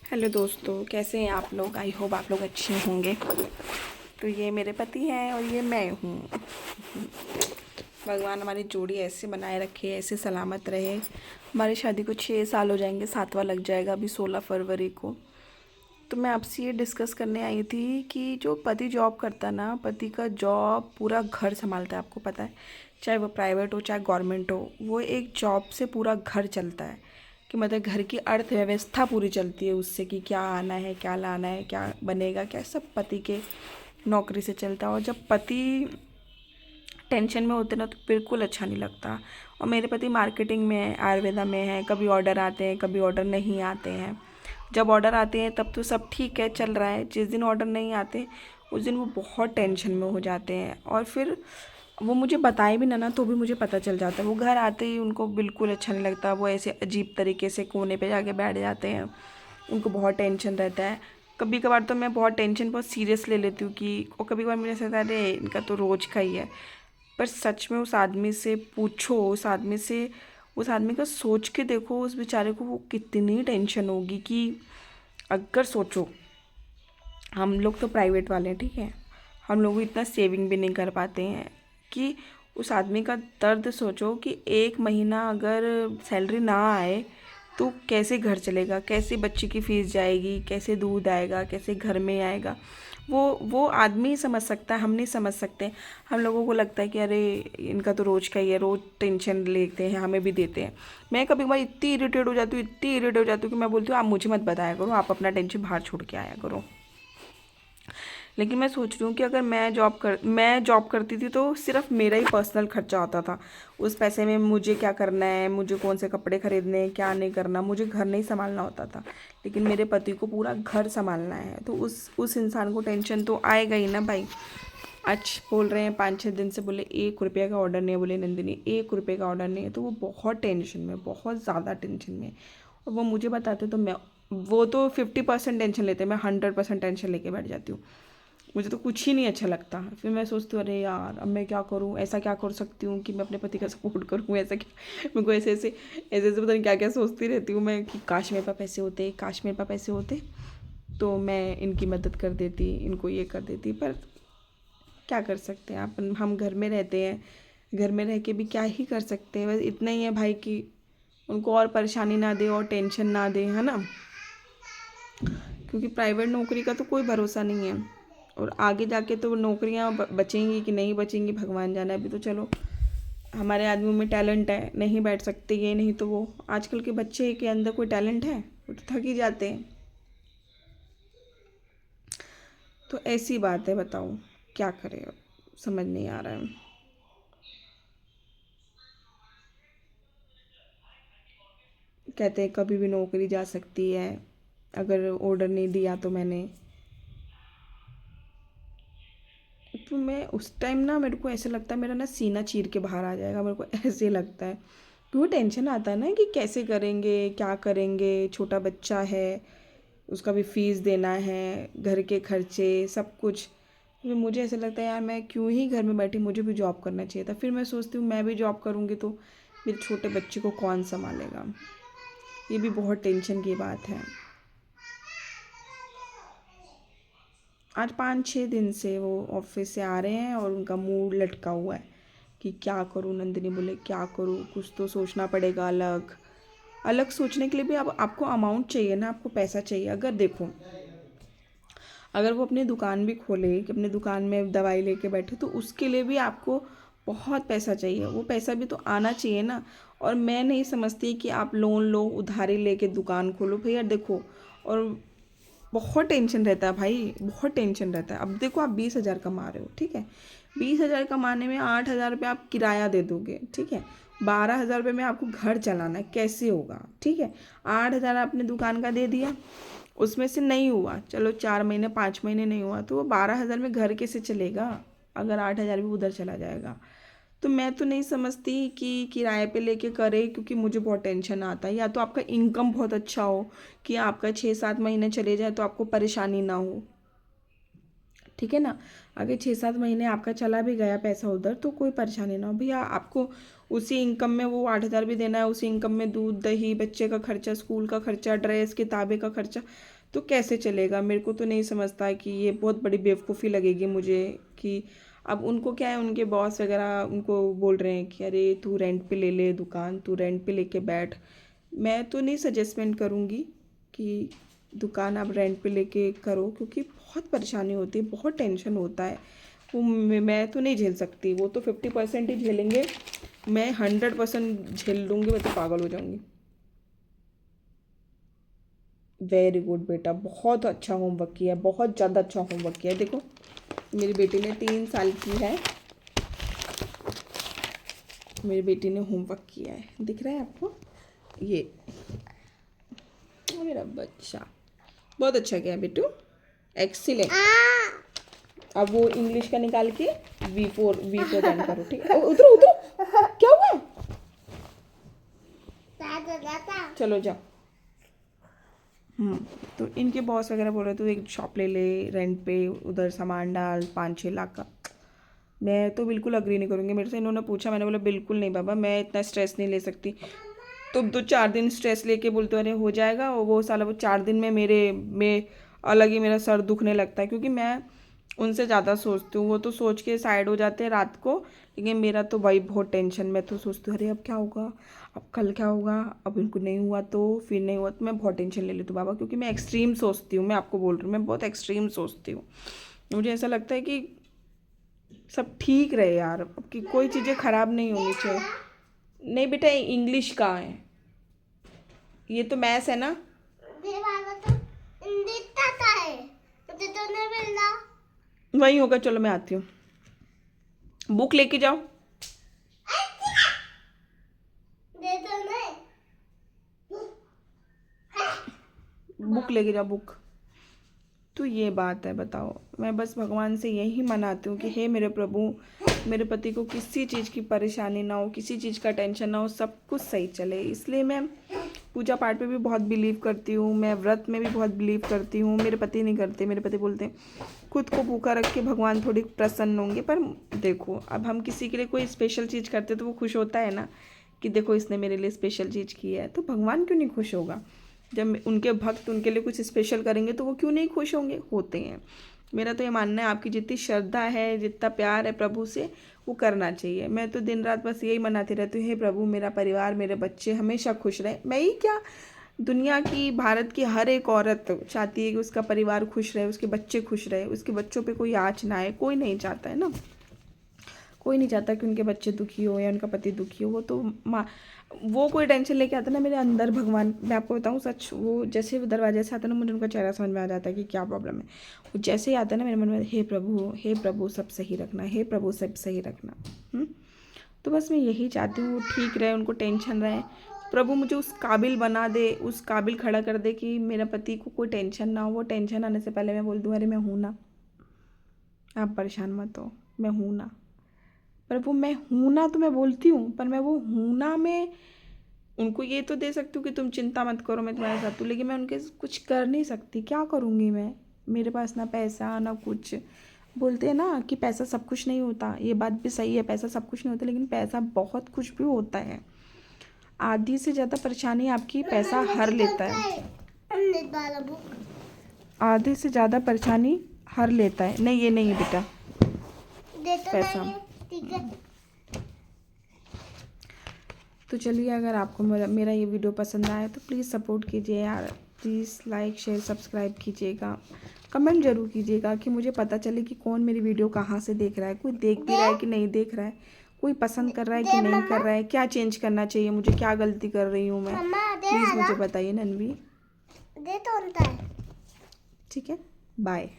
Hello दोस्तों, कैसे हैं आप लोग। आई होप आप लोग अच्छे होंगे। तो ये मेरे पति हैं और ये मैं हूँ। भगवान हमारी जोड़ी ऐसे बनाए रखे, ऐसे सलामत रहे। हमारी शादी को 6 साल हो जाएंगे, 7वां लग जाएगा अभी 16 फरवरी को। तो मैं आपसे ये डिस्कस करने आई थी कि जो पति जॉब करता ना, पति का जॉब पूरा घर संभालता है, आपको पता है। चाहे वो प्राइवेट हो चाहे गवर्नमेंट हो, वो एक जॉब से पूरा घर चलता है। कि मतलब घर की अर्थव्यवस्था पूरी चलती है उससे, कि क्या आना है, क्या लाना है, क्या बनेगा, क्या सब पति के नौकरी से चलता है। और जब पति टेंशन में होते ना तो बिल्कुल अच्छा नहीं लगता। और मेरे पति मार्केटिंग में है, आयुर्वेदा में है। कभी ऑर्डर आते हैं, कभी ऑर्डर नहीं आते हैं। जब ऑर्डर आते हैं तब तो सब ठीक है, चल रहा है। जिस दिन ऑर्डर नहीं आते उस दिन वो बहुत टेंशन में हो जाते हैं। और फिर वो मुझे बताए भी ना तो भी मुझे पता चल जाता है। वो घर आते ही उनको बिल्कुल अच्छा नहीं लगता। वो ऐसे अजीब तरीके से कोने पे जाके बैठ जाते हैं। उनको बहुत टेंशन रहता है। कभी कभार तो मैं बहुत टेंशन बहुत सीरियस ले लेती हूँ कि, और कभी कभार मुझे ऐसा लगता है अरे इनका तो रोज़ का ही है। पर सच में उस आदमी से पूछो, उस आदमी का सोच के देखो, उस बेचारे को वो कितनी टेंशन होगी। कि अगर सोचो, हम लोग तो प्राइवेट वाले हैं, ठीक है। हम लोग इतना सेविंग भी नहीं कर पाते हैं। कि उस आदमी का दर्द सोचो कि 1 महीना अगर सैलरी ना आए तो कैसे घर चलेगा, कैसे बच्चे की फीस जाएगी, कैसे दूध आएगा, कैसे घर में आएगा। वो आदमी ही समझ सकता है, हम नहीं समझ सकते। हम लोगों को लगता है कि अरे इनका तो रोज़ का ही है, रोज़ टेंशन लेते हैं, हमें भी देते हैं। मैं कभी कभार इतनी इरिटेट हो जाती हूँ, इतनी इरिटेट हो जाती हूँ कि मैं बोलती हूँ आप मुझे मत बताया करो, आप अपना टेंशन बाहर छोड़ के आया करो। लेकिन मैं सोच रही हूँ कि अगर मैं जॉब करती थी तो सिर्फ मेरा ही पर्सनल खर्चा होता था। उस पैसे में मुझे क्या करना है, मुझे कौन से कपड़े खरीदने हैं, क्या नहीं करना, मुझे घर नहीं संभालना होता था। लेकिन मेरे पति को पूरा घर संभालना है, तो उस इंसान को टेंशन तो आएगा ही ना भाई। आज बोल रहे हैं 5-6 दिन से, बोले 1 रुपये का ऑर्डर नहीं है, बोले नंदिनी 1 रुपये का ऑर्डर नहीं है। तो वो बहुत टेंशन में, बहुत ज़्यादा टेंशन में। और वो मुझे बताते तो मैं, वो तो 50% टेंशन लेते हैं, मैं 100% टेंशन लेके बैठ जाती हूँ। मुझे तो कुछ ही नहीं अच्छा लगता। फिर मैं सोचती हूँ अरे यार अब मैं क्या करूँ, ऐसा क्या कर सकती हूँ कि मैं अपने पति का सपोर्ट करूँ, ऐसा क्या। मेरे को ऐसे पता नहीं क्या क्या सोचती रहती हूँ मैं कि काश मेरे पास पैसे होते, काश मेरे पास पैसे होते तो मैं इनकी मदद कर देती, इनको ये कर देती। पर क्या कर सकते हैं अपन, हम घर में रहते हैं, घर में रह के भी क्या ही कर सकते हैं। बस इतना ही है भाई कि उनको और परेशानी ना दे और टेंशन ना दे, है ना। क्योंकि प्राइवेट नौकरी का तो कोई भरोसा नहीं है। और आगे जाके तो नौकरियां बचेंगी कि नहीं बचेंगी भगवान जाने। अभी तो चलो हमारे आदमियों में टैलेंट है, नहीं बैठ सकते ये, नहीं तो वो। आजकल के बच्चे के अंदर कोई टैलेंट है, वो तो थक ही जाते हैं। तो ऐसी बात है, बताओ क्या करें अब, समझ नहीं आ रहा है। कहते हैं कभी भी नौकरी जा सकती है अगर ऑर्डर नहीं दिया तो मैंने। तो मैं उस टाइम ना, मेरे को ऐसे लगता है मेरा ना सीना चीर के बाहर आ जाएगा, मेरे को ऐसे लगता है। तो वो टेंशन आता है ना कि कैसे करेंगे, क्या करेंगे, छोटा बच्चा है, उसका भी फीस देना है, घर के खर्चे सब कुछ। फिर मुझे ऐसा लगता है यार मैं क्यों ही घर में बैठी, मुझे भी जॉब करना चाहिए था। फिर मैं सोचती हूँ मैं भी जॉब करूँगी तो मेरे छोटे बच्चे को कौन संभालेगा। ये भी बहुत टेंशन की बात है। आज 5-6 दिन से वो ऑफिस से आ रहे हैं और उनका मूड लटका हुआ है कि क्या करूँ। नंदिनी बोले क्या करूँ, कुछ तो सोचना पड़ेगा अलग। अलग सोचने के लिए भी अब आपको अमाउंट चाहिए ना, आपको पैसा चाहिए। अगर देखो, अगर वो अपनी दुकान भी खोले, कि अपनी दुकान में दवाई लेके बैठे, तो उसके लिए भी आपको बहुत पैसा चाहिए। वो पैसा भी तो आना चाहिए ना। और मैं नहीं समझती कि आप लोन लो, उधारी लेके दुकान खोलो भैया, देखो। और बहुत टेंशन रहता है भाई, बहुत टेंशन रहता है। अब देखो आप 20,000 कमा रहे हो, ठीक है। 20,000 कमाने में 8,000 रुपये आप किराया दे दोगे, ठीक है। 12,000 रुपये में आपको घर चलाना है, कैसे होगा, ठीक है। 8,000 आपने दुकान का दे दिया, उसमें से नहीं हुआ, चलो 4 महीने 5 महीने नहीं हुआ, तो वो 12,000 में घर कैसे चलेगा अगर 8,000 भी उधर चला जाएगा। तो मैं तो नहीं समझती कि किराए पे लेके करे, क्योंकि मुझे बहुत टेंशन आता है। या तो आपका इनकम बहुत अच्छा हो कि आपका 6-7 महीने चले जाए तो आपको परेशानी ना हो, ठीक है ना। अगर 6-7 महीने आपका चला भी गया पैसा उधर तो कोई परेशानी ना हो भैया। आपको उसी इनकम में वो 8,000 भी देना है, उसी इनकम में दूध दही, बच्चे का खर्चा, स्कूल का खर्चा, ड्रेस किताबें का खर्चा, तो कैसे चलेगा? मेरे को तो नहीं समझता कि ये बहुत बड़ी बेवकूफ़ी लगेगी मुझे कि अब उनको क्या है, उनके बॉस वगैरह उनको बोल रहे हैं कि अरे तू रेंट पे ले ले दुकान, तू रेंट पे लेके बैठ। मैं तो नहीं सजेस्टमेंट करूँगी कि दुकान आप रेंट पे लेके करो, क्योंकि बहुत परेशानी होती है, बहुत टेंशन होता है। वो मैं तो नहीं झेल सकती। वो तो 50% ही झेलेंगे, मैं 100% झेल लूँगी। मैं तो पागल हो जाऊँगी। वेरी गुड बेटा, बहुत अच्छा होमवर्क किया है, बहुत ज़्यादा अच्छा होमवर्क किया है। देखो मेरी बेटी ने 3 साल की है, मेरी बेटी ने होमवर्क किया है, दिख रहा है आपको? ये मेरा बच्चा बहुत अच्छा किया बेटू, एक्सीलेंट। अब वो इंग्लिश का निकाल के V4 एंड करो, ठीक है? उधर उधर क्या हुआ? चलो जाओ। तो इनके बॉस वगैरह बोल रहे तू एक शॉप ले ले रेंट पे, उधर सामान डाल 5-6 लाख का। मैं तो बिल्कुल अग्री नहीं करूँगी। मेरे से इन्होंने पूछा, मैंने बोला बिल्कुल नहीं बाबा, मैं इतना स्ट्रेस नहीं ले सकती। तुम तो 4 दिन स्ट्रेस लेके बोलते हो अरे हो जाएगा, और वो साला वो 4 दिन में में अलग ही मेरा सर दुखने लगता है, क्योंकि मैं उनसे ज़्यादा सोचती हूँ। वो तो सोच के साइड हो जाते हैं रात को, लेकिन मेरा तो भाई बहुत टेंशन। मैं तो सोचती हूँ अरे अब क्या होगा, अब कल क्या होगा, अब इनको नहीं हुआ तो फिर नहीं हुआ तो मैं बहुत टेंशन ले लेती हूँ बाबा, क्योंकि मैं एक्सट्रीम सोचती हूँ। मैं आपको बोल रही हूँ, मैं बहुत एक्सट्रीम सोचती हूँ। मुझे ऐसा लगता है कि सब ठीक रहे यार, कि कोई चीज़ें ख़राब नहीं होनी चाहिए। नहीं बेटा, इंग्लिश का है, ये तो मैथ्स है ना। वही होगा, चलो मैं आती हूँ, बुक लेके जाओ। बुक लेके जाओ, बुक। तो ये बात है, बताओ। मैं बस भगवान से यही मनाती हूँ कि हे मेरे प्रभु, मेरे पति को किसी चीज़ की परेशानी ना हो, किसी चीज़ का टेंशन ना हो, सब कुछ सही चले। इसलिए मैं पूजा पाठ पे भी बहुत बिलीव करती हूँ, मैं व्रत में भी बहुत बिलीव करती हूँ। मेरे पति नहीं करते, मेरे पति बोलते हैं खुद को भूखा रख के भगवान थोड़ी प्रसन्न होंगे। पर देखो, अब हम किसी के लिए कोई स्पेशल चीज़ करते तो वो खुश होता है ना, कि देखो इसने मेरे लिए स्पेशल चीज़ की है, तो भगवान क्यों नहीं खुश होगा? जब उनके भक्त उनके लिए कुछ स्पेशल करेंगे तो वो क्यों नहीं खुश होंगे? होते हैं। मेरा तो ये मानना है, आपकी जितनी श्रद्धा है, जितना प्यार है प्रभु से, वो करना चाहिए। मैं तो दिन रात बस यही मनाती रहती हूँ, हे प्रभु मेरा परिवार, मेरे बच्चे हमेशा खुश रहे। मैं ही क्या, दुनिया की, भारत की हर एक औरत चाहती है कि उसका परिवार खुश रहे, उसके बच्चे खुश रहे, उसके बच्चों पे कोई आँच ना आए। कोई नहीं चाहता है ना, कोई नहीं चाहता कि उनके बच्चे दुखी हो या उनका पति दुखी हो। वो तो वो कोई टेंशन लेके आता ना, मेरे अंदर भगवान, मैं आपको बताऊँ सच, वो जैसे वो दरवाजे से आता ना, मुझे उनका चेहरा समझ में आ जाता है कि क्या प्रॉब्लम है। वो जैसे ही आता है ना मेरे मन में, हे प्रभु सब सही रखना, हे प्रभु सब सही रखना। तो बस मैं यही चाहती हूँ, वो ठीक रहे, उनको टेंशन रहे। प्रभु मुझे उस काबिल बना दे, उस काबिल खड़ा कर दे कि मेरा पति को कोई टेंशन ना हो। वो टेंशन आने से पहले मैं बोल दूँ अरे मैं हूँ ना, आप परेशान मत हो, मैं हूँ ना। पर वो मैं हूँ ना तो मैं बोलती हूँ, पर मैं वो हूँ ना में उनको ये तो दे सकती हूँ कि तुम चिंता मत करो, मैं तुम्हारे साथ हूँ, लेकिन मैं उनके कुछ कर नहीं सकती। क्या करूँगी मैं? मेरे पास ना पैसा ना कुछ। बोलते हैं ना कि पैसा सब कुछ नहीं होता, ये बात भी सही है, पैसा सब कुछ नहीं होता, लेकिन पैसा बहुत कुछ भी होता है। आधी से ज़्यादा परेशानी आपकी पैसा हर लेता है, आधे से ज़्यादा परेशानी हर लेता है। नहीं ये नहीं है बेटा, पैसा। तो चलिए, अगर आपको मेरा ये वीडियो पसंद आया तो प्लीज़ सपोर्ट कीजिए यार, प्लीज़ लाइक शेयर सब्सक्राइब कीजिएगा, कमेंट ज़रूर कीजिएगा कि मुझे पता चले कि कौन मेरी वीडियो कहाँ से देख रहा है, कोई देख भी रहा है कि नहीं देख रहा है, कोई पसंद कर रहा है कि नहीं कर रहा है, क्या चेंज करना चाहिए मुझे, क्या गलती कर रही हूँ मैं, प्लीज़ मुझे बताइए नन्वी। ठीक है, बाय।